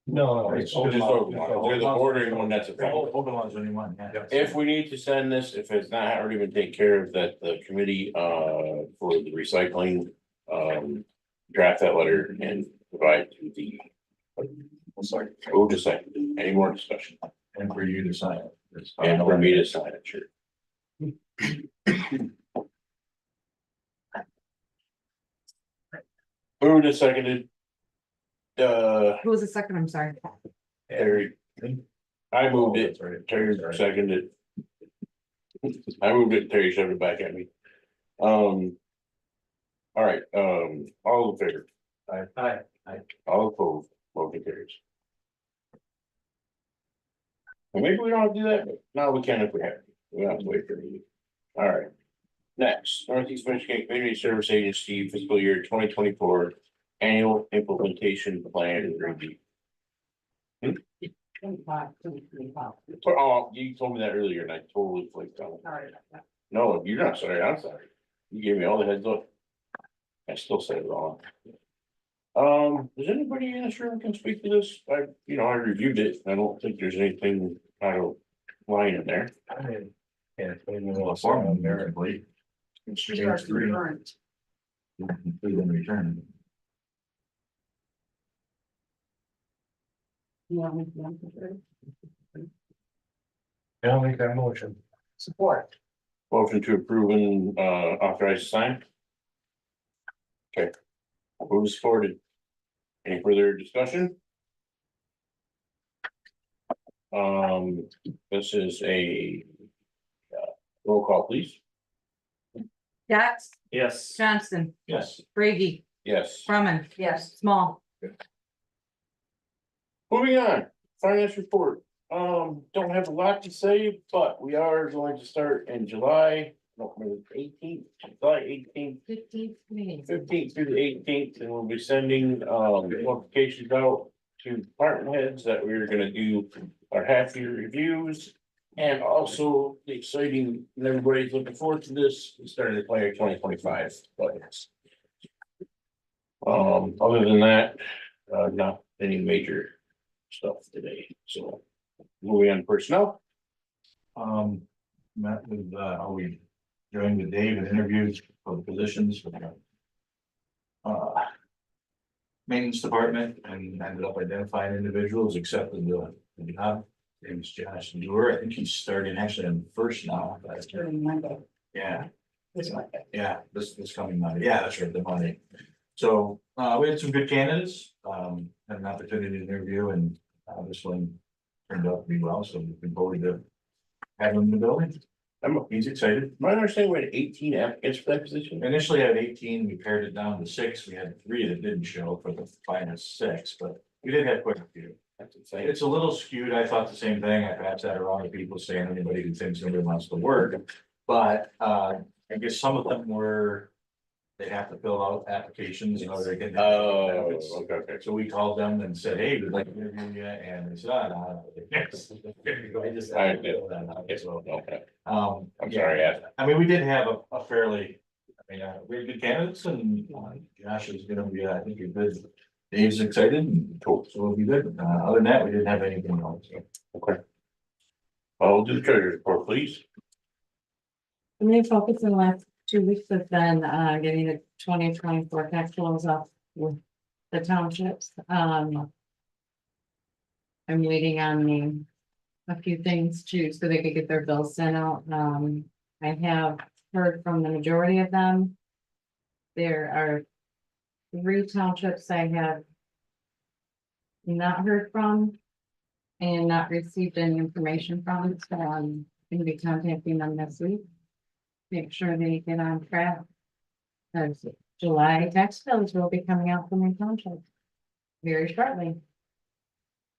No, It's just Ogama. They're the bordering one that's affected. Ogama's the only one, yeah. If we need to send this, if it's not already been taken care of, that the committee, for the recycling, draft that letter and provide to the. Sorry, we'll just say, any more discussion, And for you to sign it. It's- and for me to sign it, sure. Moved and seconded. Who was the second? I'm sorry. Terry. I moved it, Terry seconded. I moved it, Terry shoved it back at me. All right, all in favor? Aye. All opposed, motion carries. Well, maybe we don't have to do that, but no, we can if we have to. We don't have to wait for you. All right. Next, Northeast Michigan Community Service Agency fiscal year 2024 annual implementation plan review. Oh, you told me that earlier and I totally flaked out. Sorry about that. No, you're not sorry, I'm sorry. You gave me all the heads up. I still said it wrong. Does anybody in this room can speak to this? I reviewed it. I don't think there's anything out of line in there. Yeah. Well, the form on there, I believe. It's regards to the current. Complete and return. I'll make that motion. Support. Motion to approve and authorize to sign. Okay. Who supported? Any further discussion? This is a roll call, please. Yax, Yes. Johnson, Yes. Brady, Yes. Brumman, Yes. Small. Moving on, finance report. Don't have a lot to say, but we are going to start in July, no, maybe 18th, July 18th. 15th meeting. 15th through the 18th, and we'll be sending notifications out to department heads that we're gonna do our half year reviews. And also the exciting, and everybody's looking forward to this, we started to play our 2025 budgets. Other than that, not any major stuff today, so moving on to personnel. Met with, we joined with Dave and interviews for the positions for the maintenance department and ended up identifying individuals, accepted the job. Name is Josh Dewar. I think he's starting actually on the first now. but- During Monday. Yeah, This Monday. yeah, this coming Monday. Yeah, that's right, the Monday. So, we had some good candidates, had an opportunity to interview and, this one turned out to be well, so we've been forward to have him in the building. He's excited. My understanding, we had 18 applicants for that position. Initially I had 18, we pared it down to 6. We had 3 that didn't show for the final 6, but we did have quite a few. That's insane. It's a little skewed. I thought the same thing. I perhaps had a lot of people saying anybody who thinks nobody wants to work. But I guess some of them were, they have to fill out applications in order to get. Oh, benefits. okay. So we called them and said, hey, we'd like to interview you, and they said, no. I just. I did. So, Okay, I'm I'm sorry, I mean, we did have a fairly, I mean, we had good candidates and Josh is gonna be, I think you're good. Dave's excited and cool, so it'll be good. Other than that, we didn't have anything else. So. Okay. I'll do the treasurer's report, please. The main focus in the last 2 weeks has been, getting the 2024 tax rolls up with the townships. I'm waiting on a few things too, so they could get their bills sent out. I have heard from the majority of them. There are 3 townships I have not heard from and not received any information from, so I'm gonna be contacting them this week. Make sure they get on track. Because July tax bills will be coming out from the township very shortly.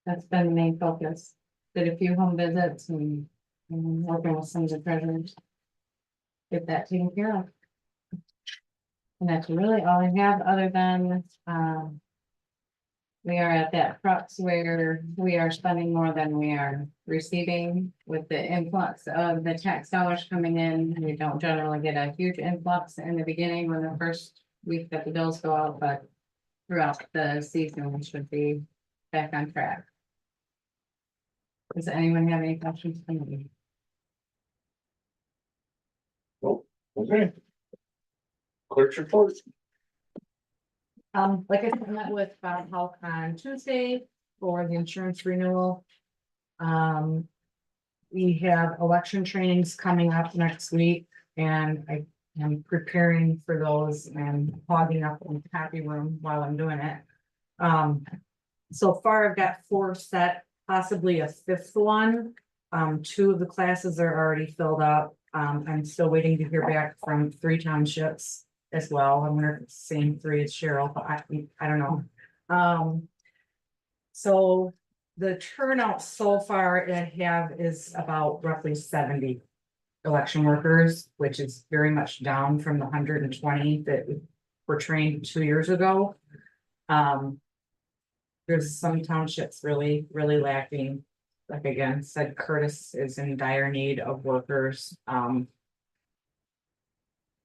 That's been the main focus. Did a few home visits and working with some of the treasurers. Get that taken care of. And that's really all I have, other than, we are at that crux where we are spending more than we are receiving with the influx of the tax dollars coming in. We don't generally get a huge influx in the beginning when the first week that the bills go out, but throughout the season, we should be back on track. Does anyone have any questions for me? Okay. Clerk's report. Like I said, I met with Bob Hulk on Tuesday for the insurance renewal. We have election trainings coming up next week, and I am preparing for those and hogging up in the copy room while I'm doing it. So far I've got 4 set, possibly a 5th one. 2 of the classes are already filled up. I'm still waiting to hear back from 3 townships as well. I'm gonna same 3 as Cheryl, but I don't know. So the turnout so far I have is about roughly 70 election workers, which is very much down from the 120 that were trained 2 years ago. There's some townships really lacking. Like again, said Curtis is in dire need of workers.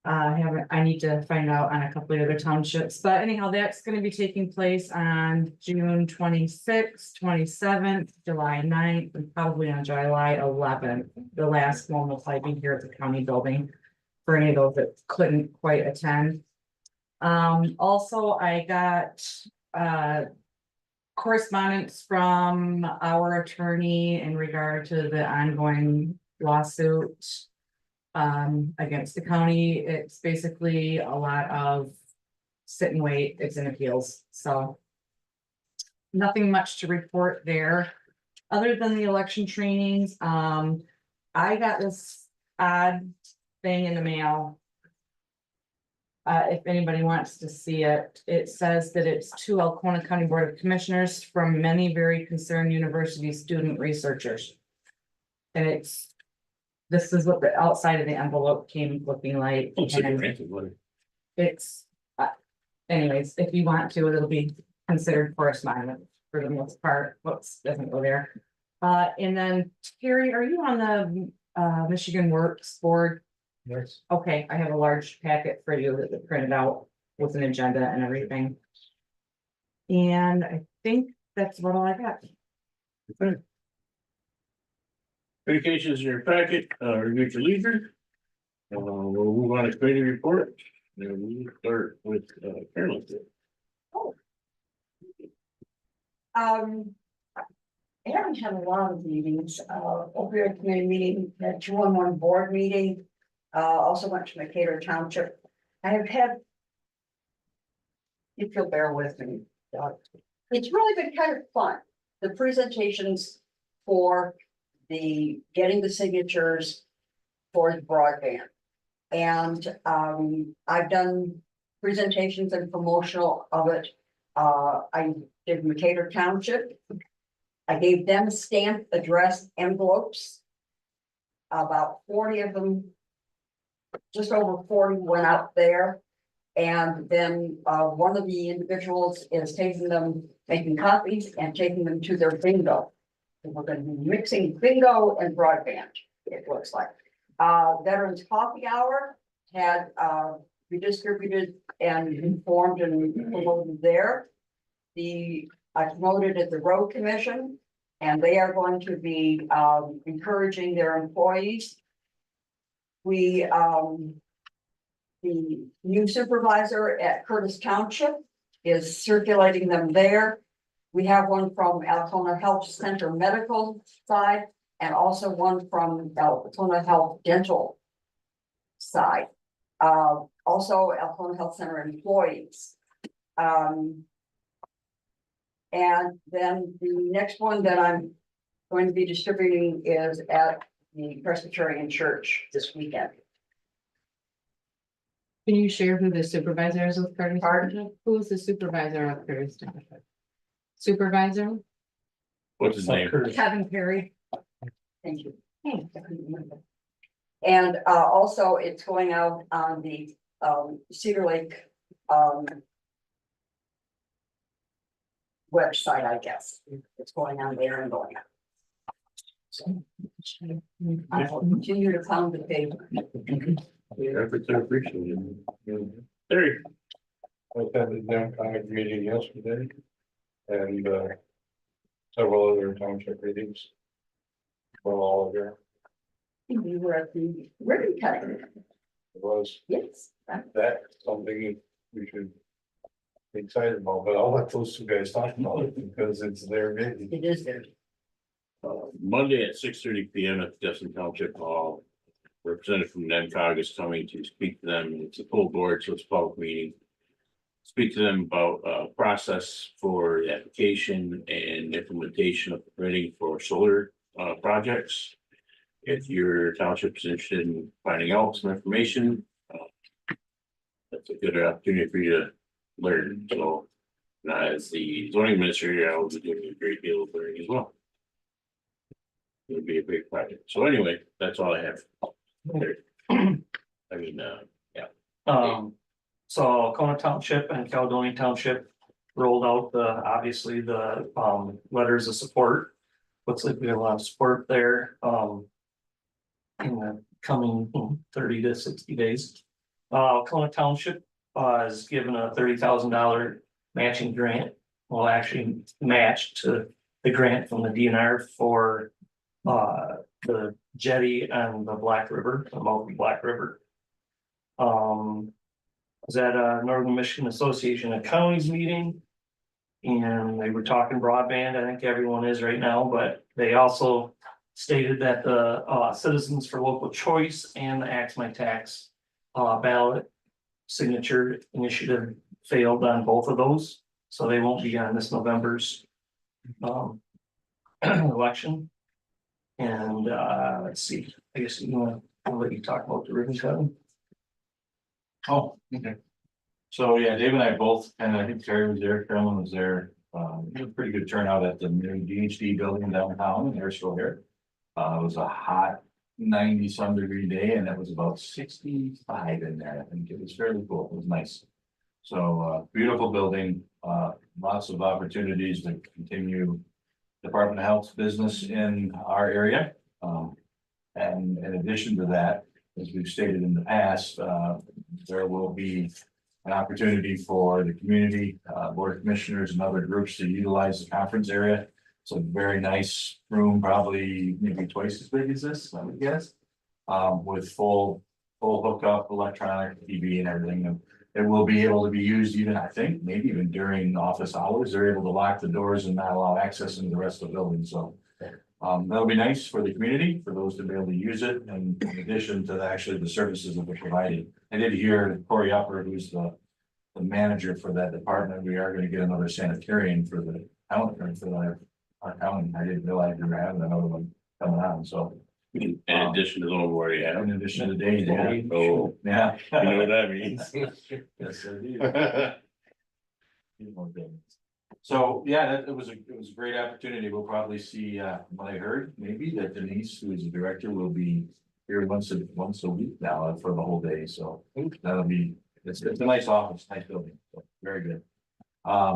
I need to find out on a couple of other townships, but anyhow, that's gonna be taking place on June 26th, 27th, July 9th, and probably on July 11th. The last one will probably be here at the county building for any of those that couldn't quite attend. Also, I got, correspondence from our attorney in regard to the ongoing lawsuit against the county. It's basically a lot of sit and wait. It's in appeals, so nothing much to report there. Other than the election trainings, I got this odd thing in the mail. If anybody wants to see it, it says that it's to Alcona County Board of Commissioners from many very concerned university student researchers. And this is what the outside of the envelope came looking like. And it's, anyways, if you want to, it'll be considered correspondence for the most part. Whoops, doesn't go there. And then Terry, are you on the Michigan Works Board? Yes. Okay, I have a large packet for you that printed out with an agenda and everything. And I think that's about all I got. Okay. Communications in your packet, review at your leisure. We'll move on to committee report. And we'll start with Carolyn. I haven't had a lot of meetings, opioid committee meeting, had 2-on-1 board meeting. Also went to Decatur Township. I have had. If you'll bear with me, it's really been kind of fun. The presentations for getting the signatures for the broadband. And I've done presentations and promotional of it. I did Decatur Township. I gave them stamped address envelopes. About 40 of them, just over 40 went out there. And then one of the individuals is taking them, making copies and taking them to their bingo. And we're going to be mixing bingo and broadband, it looks like. Veterans Coffee Hour had redistributed and informed and promoted there. I promoted at the Road Commission. And they are going to be, encouraging their employees. We, the new supervisor at Curtis Township is circulating them there. We have one from Alcona Health Center Medical side and also one from Alcona Health Dental side. Also Alcona Health Center employees. And then the next one that I'm going to be distributing is at the Presbyterian Church this weekend. Can you share who the supervisor is with Curtis? Pardon? Township? Who is the supervisor of Curtis Township? Supervisor? What's his name? Kevin Perry. Thank you. And also it's going out on the Cedar Lake website, I guess. It's going on there and going out. So I will continue to pound the paper. Efforts are appreciated. There. I had the Democratic meeting yesterday. And several other township meetings. Well, all of there, You were at the ribbon cutting. it was Yes. that something we should be excited about, but I'll let those two guys talk about it because it's their meeting. It is there. Monday at 6:30 PM at the Destin Township Hall. Representative from NEMCOG is coming to speak to them. It's a full board, so it's a public meeting. Speak to them about process for the application and implementation of permitting for solar projects. If your township is interested in finding out some information, that's a good opportunity for you to learn. So as the zoning administrator, I will be doing a great deal of learning as well. It would be a big project. So anyway, that's all I have. I mean, yeah. So Kona Township and Caledonia Township rolled out obviously the, letters of support. Looks like we have a lot of support there, in the coming 30 to 60 days. Kona Township, is given a $30,000 matching grant. Will actually match to the grant from the DNR for, the jetty and the Black River, the mouth of Black River. Was at a Northern Michigan Association of Counties meeting. And they were talking broadband, I think everyone is right now, but they also stated that the Citizens for Local Choice and the Axe My Tax ballot signature initiative failed on both of those, so they won't be on this November's election. And let's see, I guess I'll let you talk about the ribbon cutting. Oh, okay. So, yeah, Dave and I both, and I think Terry was there, Carolyn was there, we had a pretty good turnout at the new DHD building downtown, and they're still here. It was a hot 90-some degree day, and it was about 65 in there, I think it was fairly cool, it was nice. So, beautiful building, lots of opportunities to continue Department of Health's business in our area. And in addition to that, as we've stated in the past, there will be an opportunity for the community, board of commissioners and other groups to utilize the conference area. It's a very nice room, probably maybe twice as big as this, I would guess. With full hookup, electronic TV and everything. And it will be able to be used even, I think, maybe even during office hours. They're able to lock the doors and not allow access into the rest of the building, so. That'll be nice for the community, for those to be able to use it, and in addition to actually the services that we're providing. I did hear Corey Upper, who's the manager for that department, we are gonna get another sanitarian for the county, or for our county. I didn't realize we were having another one coming on, so. In addition to the one where you have. In addition to Dave, yeah. Oh, Yeah. you know what that means. Yes, indeed. So, yeah, it was a great opportunity. We'll probably see, what I heard, maybe that Denise, who is the director, will be here once a week now for the whole day, so that'll be, it's a nice office, nice building, so very good.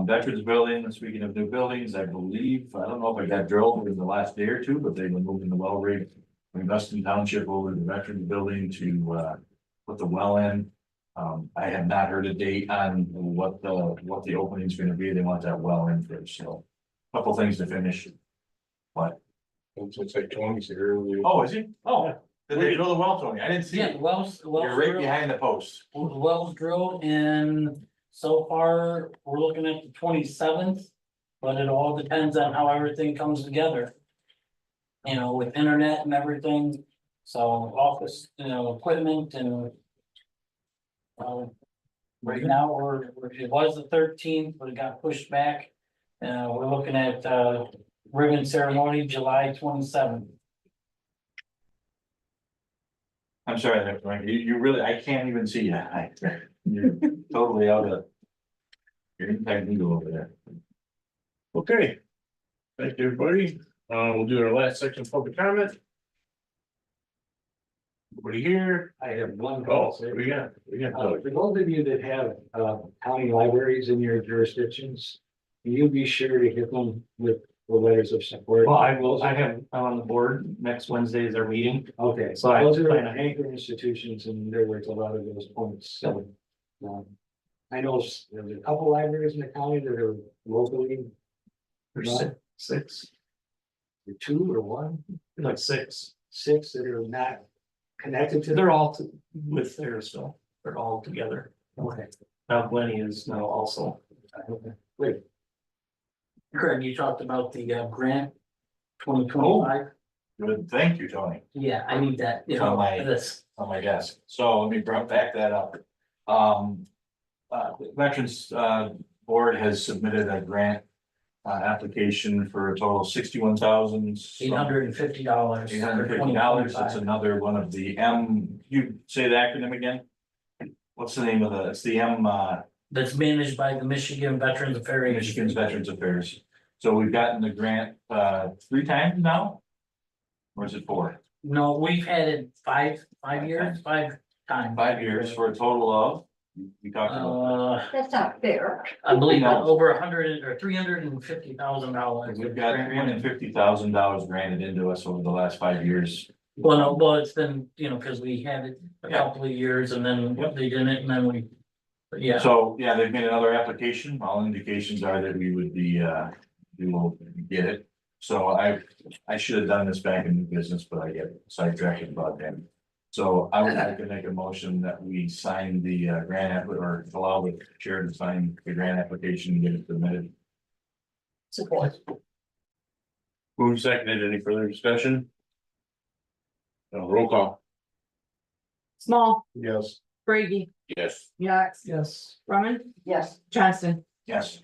Veterans Building, speaking of new buildings, I believe, I don't know if I got drilled in the last day or two, but they've been moving the well rig from Dustin Township over to the Veterans Building to, put the well in. I have not heard a date on what the opening is gonna be. They want that well in first, so. Couple things to finish. Looks like Tony's here. Oh, is he? Oh, Did they drill the well, Tony? I didn't see Yeah, it. wells You're right drilled. behind the post. Wells drilled, and so far, we're looking at the 27th. But it all depends on how everything comes together. You know, with internet and everything, so office, equipment and. Right now, it was the 13th, but it got pushed back. We're looking at ribbon ceremony, July 27th. I'm sorry, Frank, you really, I can't even see you. You're totally out of. You're incognito over there. Okay. Thank you, everybody. We'll do our last section of public comment. Everybody here? I have one. Oh, we got. For those of you that have county libraries in your jurisdictions, can you be sure to hit them with the letters of support? Well, I will, I have, I'm on the board, next Wednesday is our meeting. Okay, So I those are plan on- anchor institutions and there was a lot of those points, so. I know there's a couple libraries in the county that are locally. There's six, Or two or one, like six. six that are not connected to. They're all with theirs, so they're all together. Okay. Now Glenny is now also. Great. Craig, you talked about the grant 2025. Good, thank you, Tony. Yeah, I need that, Oh, my. this. On my desk, so let me back that up. The Veterans Board has submitted a grant application for a total of $61,000. $850. $850, it's another one of the you say the acronym again? What's the name of it's the That's managed by the Michigan Veterans Affairs. Michigan's Veterans Affairs. So we've gotten the grant 3 times now? Or is it 4? No, we've had it five years, 5 times. 5 years for a total of, we talked about. That's not fair. I believe No. over $100 or $350,000. We've got $350,000 granted into us over the last 5 years. Well, no, well, it's been, because we had it a Yeah. couple of years and then they didn't, and then but yeah. So, yeah, they've made another application. All indications are that we would be, we will get it. So I should have done this back in new business, but I get sidetracked about that. So I would like to make a motion that we sign the grant or allow the chair to sign the grant application and get it submitted. Support. Move seconded, any further discussion? Roll call. Small, Yes. Brady, Yes. Yax, Yes. Brumman, Yes. Johnston. Yes,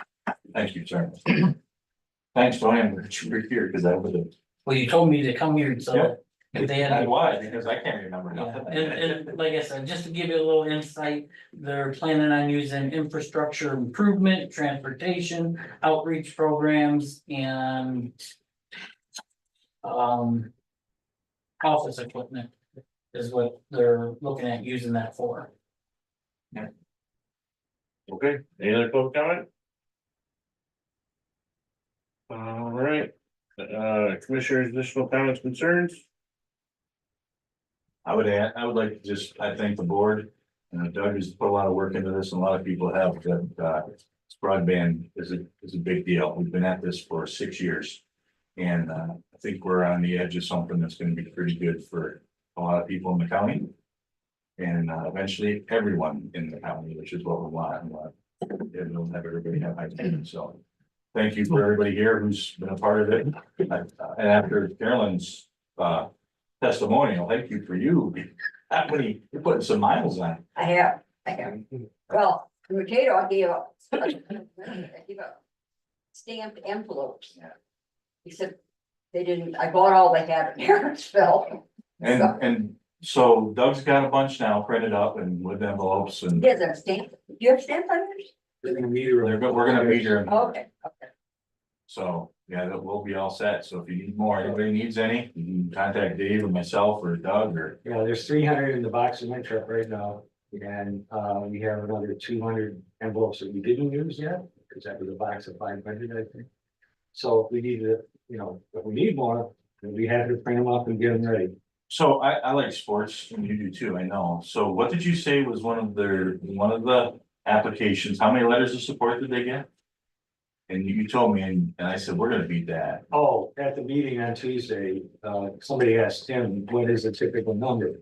thank you, sir. Thanks, Tony, I'm glad you were here because I would have. Well, you told me to come here, so. Yeah. If they had. That's why, because I can't remember Yeah, nothing. and like I said, just to give you a little insight, they're planning on using infrastructure improvement, transportation, outreach programs and. Office equipment is what they're looking at using that for. Okay, any other public comment? All right, commissioners, additional comments, concerns? I would like to just, I thank the board, Doug has put a lot of work into this, and a lot of people have, that, broadband is a big deal, we've been at this for 6 years. And, I think we're on the edge of something that's gonna be pretty good for a lot of people in the county. And, eventually everyone in the county, which is what we want, and we'll have everybody have high speed, so. Thank you for everybody here who's been a part of it, and after Carolyn's, testimonial, thank you for you. That many, you're putting some miles on. I have. Well, the Mercado, I gave up. I gave up stamped envelopes. Yeah. Except they didn't, I bought all they had in Harrodsville. And so Doug's got a bunch now printed up and with envelopes and Yes, I'm stamped. Do you have stamps on yours? We're gonna meet her. we're gonna meet her. Okay. So, yeah, that will be all set. So if you need more, anybody needs any, you can contact Dave or myself or Doug or. Yeah, there's 300 in the box in my truck right now, and we have another 200 envelopes that we didn't use yet, because that was a box of 500, I think. So if we need to, if we need more, then we have to print them up and get them ready. So I like sports and you do too, I know. So what did you say was one of the applications? How many letters of support did they get? And you told me, and I said, we're gonna beat that. Oh, at the meeting on Tuesday, somebody asked him, what is a typical number?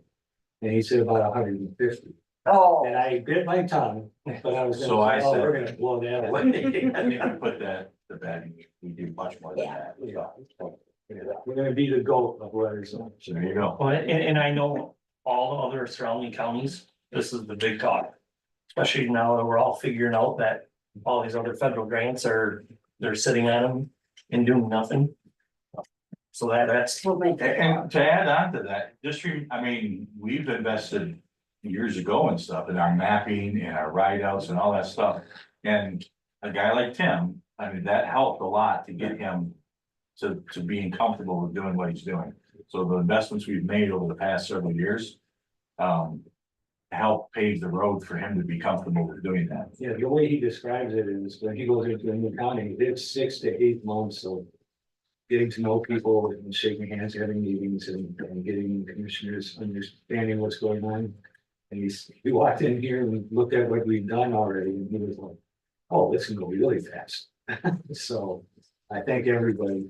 And he said about 150. Oh. And I bit my tongue, but I was gonna So I say, oh, said- we're gonna blow that When away. they put that, the bad, we do much more than that. We're gonna be the goat of letters. So there you go. Well, and I know all the other surrounding counties, this is the big talk. Especially now that we're all figuring out that all these other federal grants they're sitting on them and doing nothing. So that's, We'll make it. And to add on to that, I mean, we've invested years ago and stuff in our mapping and our write outs and all that stuff. And a guy like Tim, I mean, that helped a lot to get him to being comfortable with doing what he's doing. So the investments we've made over the past several years, help pave the road for him to be comfortable with doing that. Yeah, the way he describes it is when he goes into a new county, it's 6 to 8 months of getting to know people and shaking hands, having meetings and getting commissioners understanding what's going on. And he walked in here and looked at what we've done already and he was like, oh, this can go really fast. So I thank everybody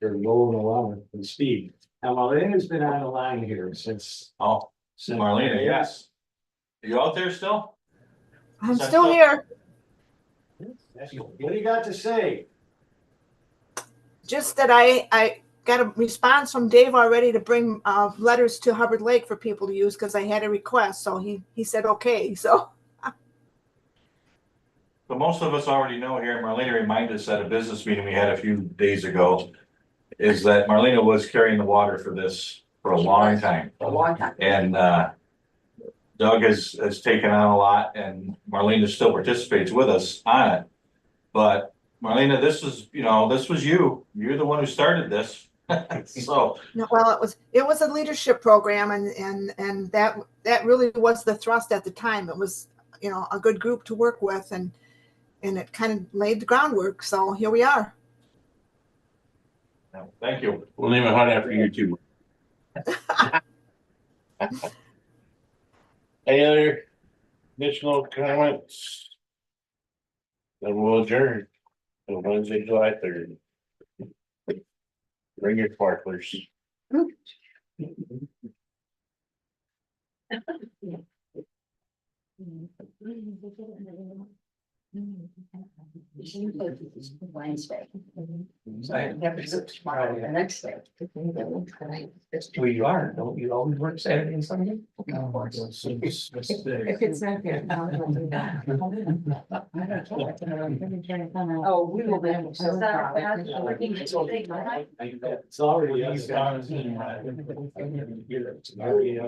for rolling along with speed. Now, Marlena's been on the line here since. Oh, Marlena, yes. Are you out there still? I'm still here. What do you got to say? Just that I got a response from Dave already to bring letters to Hubbard Lake for people to use because I had a request. So he said, okay. So But most of us already know here, Marlena reminded us at a business meeting we had a few days ago, is that Marlena was carrying the water for this for a long time. A long time. And Doug has taken on a lot and Marlena still participates with us on it. But Marlena, this was you. You're the one who started this. So, no, well, it was a leadership program and that really was the thrust at the time. It was, a good group to work with and it kind of laid the groundwork. So here we are. thank you. We'll name it hot after you too. Any other additional comments? Then we'll adjourn till Wednesday, July 3rd. Bring your sparklers. Wednesday. Tomorrow, The next day. well, you are, don't you always work Saturday and Sunday? If it's not good. I'll do that. Oh, we will be able It's already. He's gone. It's already.